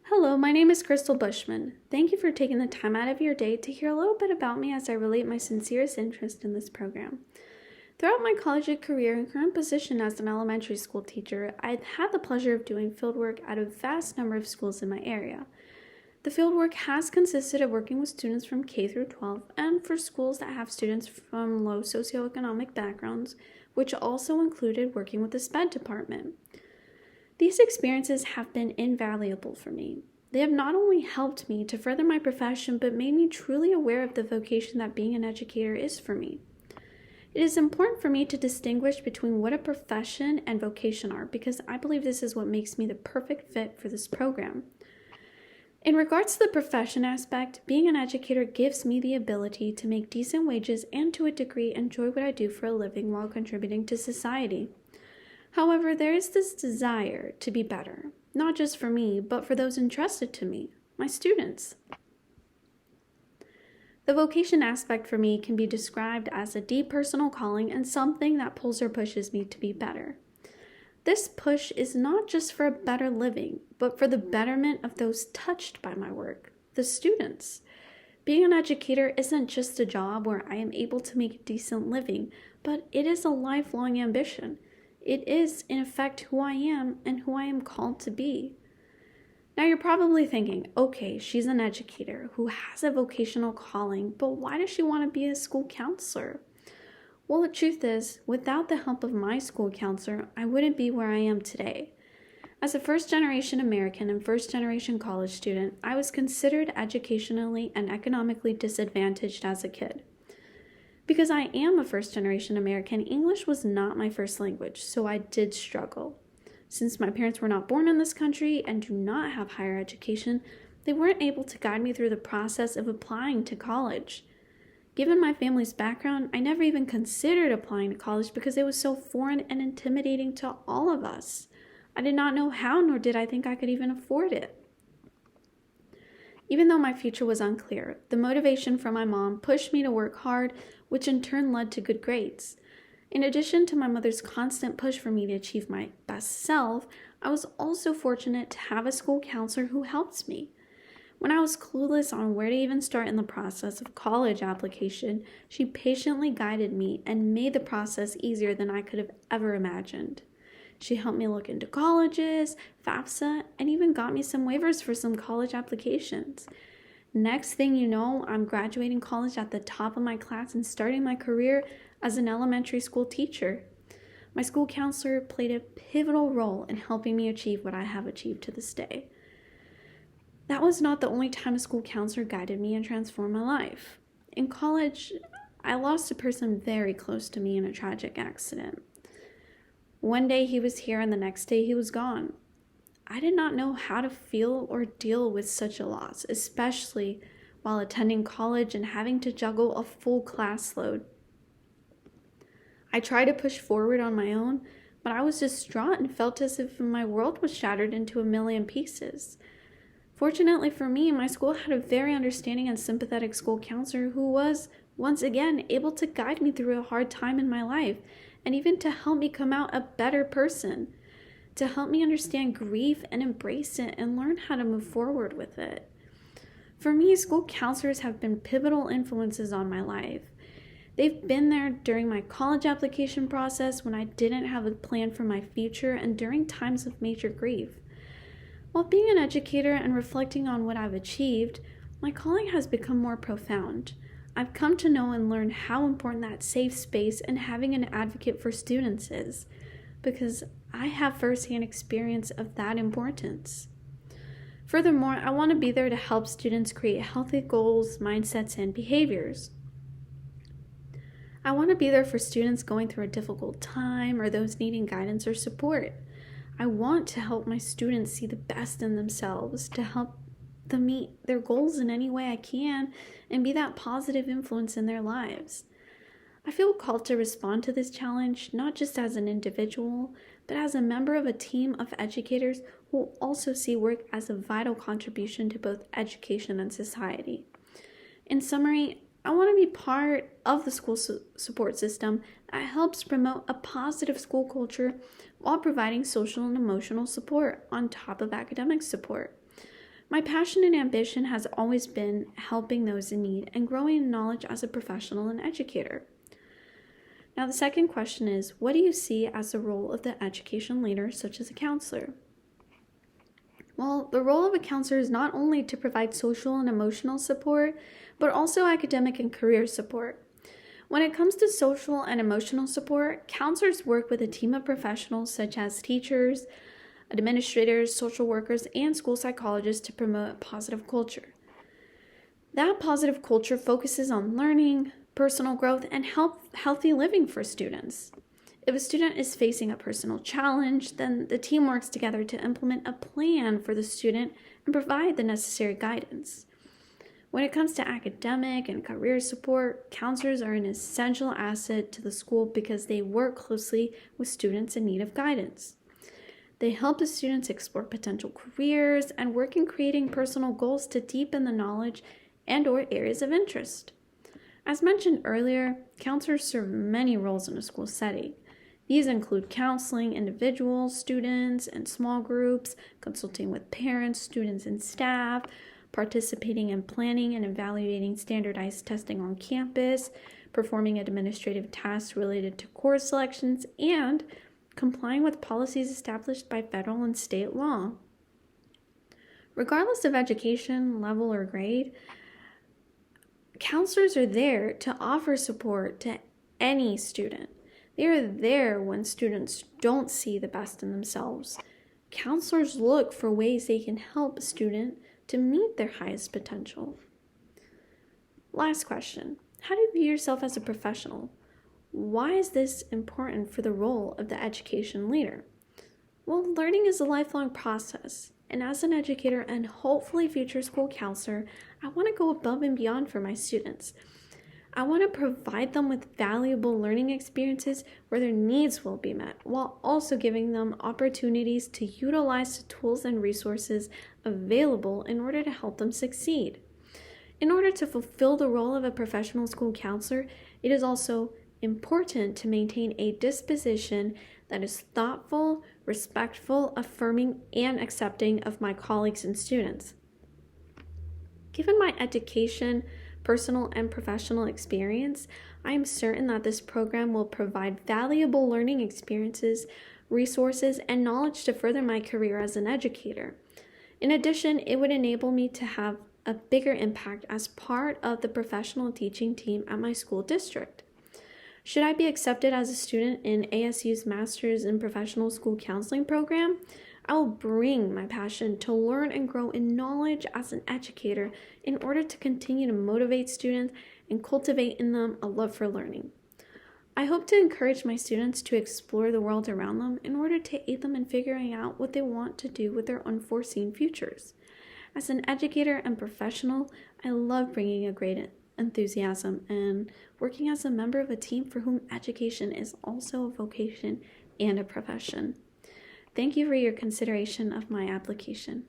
Hello, my name is Crystal Bushman. Thank you for taking the time out of your day to hear a little bit about me as I relate my sincerest interest in this program. Throughout my college career and current position as an elementary school teacher, I've had the pleasure of doing fieldwork at a vast number of schools in my area. The fieldwork has consisted of working with students from K through 12 and for schools that have students from low socioeconomic backgrounds, which also included working with the SPED department. These experiences have been invaluable for me. They have not only helped me to further my profession, but made me truly aware of the vocation that being an educator is for me. It is important for me to distinguish between what a profession and vocation are, because I believe this is what makes me the perfect fit for this program. In regards to the profession aspect, being an educator gives me the ability to make decent wages and to a degree enjoy what I do for a living while contributing to society. However, there is this desire to be better, not just for me, but for those entrusted to me, my students. The vocation aspect for me can be described as a deep personal calling and something that pulls or pushes me to be better. This push is not just for a better living, but for the betterment of those touched by my work, the students. Being an educator isn't just a job where I am able to make a decent living, but it is a lifelong ambition. It is, in effect, who I am and who I am called to be. Now you're probably thinking, okay, she's an educator who has a vocational calling, but why does she want to be a school counselor? Well, the truth is, without the help of my school counselor, I wouldn't be where I am today. As a first-generation American and first-generation college student, I was considered educationally and economically disadvantaged as a kid. Because I am a first-generation American, English was not my first language, so I did struggle. Since my parents were not born in this country and do not have higher education, they weren't able to guide me through the process of applying to college. Given my family's background, I never even considered applying to college because it was so foreign and intimidating to all of us. I did not know how, nor did I think I could even afford it. Even though my future was unclear, the motivation from my mom pushed me to work hard, which in turn led to good grades. In addition to my mother's constant push for me to achieve my best self, I was also fortunate to have a school counselor who helped me. When I was clueless on where to even start in the process of college application, she patiently guided me and made the process easier than I could have ever imagined. She helped me look into colleges, FAFSA, and even got me some waivers for some college applications. Next thing you know, I'm graduating college at the top of my class and starting my career as an elementary school teacher. My school counselor played a pivotal role in helping me achieve what I have achieved to this day. That was not the only time a school counselor guided me and transformed my life. In college, I lost a person very close to me in a tragic accident. One day he was here and the next day he was gone. I did not know how to feel or deal with such a loss, especially while attending college and having to juggle a full class load. I tried to push forward on my own, but I was distraught and felt as if my world was shattered into a million pieces. Fortunately for me, my school had a very understanding and sympathetic school counselor who was, once again, able to guide me through a hard time in my life and even to help me come out a better person, to help me understand grief and embrace it and learn how to move forward with it. For me, school counselors have been pivotal influences on my life. They've been there during my college application process when I didn't have a plan for my future and during times of major grief. While being an educator and reflecting on what I've achieved, my calling has become more profound. I've come to know and learn how important that safe space and having an advocate for students is, because I have firsthand experience of that importance. Furthermore, I want to be there to help students create healthy goals, mindsets, and behaviors. I want to be there for students going through a difficult time or those needing guidance or support. I want to help my students see the best in themselves, to help them meet their goals in any way I can, and be that positive influence in their lives. I feel called to respond to this challenge, not just as an individual, but as a member of a team of educators who also see work as a vital contribution to both education and society. In summary, I want to be part of the school support system that helps promote a positive school culture while providing social and emotional support on top of academic support. My passion and ambition has always been helping those in need and growing in knowledge as a professional and educator. Now, the second question is, what do you see as the role of the education leader, such as a counselor? Well, the role of a counselor is not only to provide social and emotional support, but also academic and career support. When it comes to social and emotional support, counselors work with a team of professionals such as teachers, administrators, social workers, and school psychologists to promote a positive culture. That positive culture focuses on learning, personal growth, and healthy living for students. If a student is facing a personal challenge, then the team works together to implement a plan for the student and provide the necessary guidance. When it comes to academic and career support, counselors are an essential asset to the school because they work closely with students in need of guidance. They help the students explore potential careers and work in creating personal goals to deepen the knowledge and/or areas of interest. As mentioned earlier, counselors serve many roles in a school setting. These include counseling individuals, students, and small groups, consulting with parents, students, and staff, participating in planning and evaluating standardized testing on campus, performing administrative tasks related to course selections, and complying with policies established by federal and state law. Regardless of education, level, or grade, counselors are there to offer support to any student. They are there when students don't see the best in themselves. Counselors look for ways they can help a student to meet their highest potential. Last question. How do you view yourself as a professional? Why is this important for the role of the education leader? Well, learning is a lifelong process, and as an educator and hopefully future school counselor, I want to go above and beyond for my students. I want to provide them with valuable learning experiences where their needs will be met, while also giving them opportunities to utilize the tools and resources available in order to help them succeed. In order to fulfill the role of a professional school counselor, it is also important to maintain a disposition that is thoughtful, respectful, affirming, and accepting of my colleagues and students. Given my education, personal and professional experience, I am certain that this program will provide valuable learning experiences, resources, and knowledge to further my career as an educator. In addition, it would enable me to have a bigger impact as part of the professional teaching team at my school district. Should I be accepted as a student in ASU's Master's in Professional School Counseling program, I will bring my passion to learn and grow in knowledge as an educator in order to continue to motivate students and cultivate in them a love for learning. I hope to encourage my students to explore the world around them in order to aid them in figuring out what they want to do with their unforeseen futures. As an educator and professional, I love bringing a great enthusiasm and working as a member of a team for whom education is also a vocation and a profession. Thank you for your consideration of my application.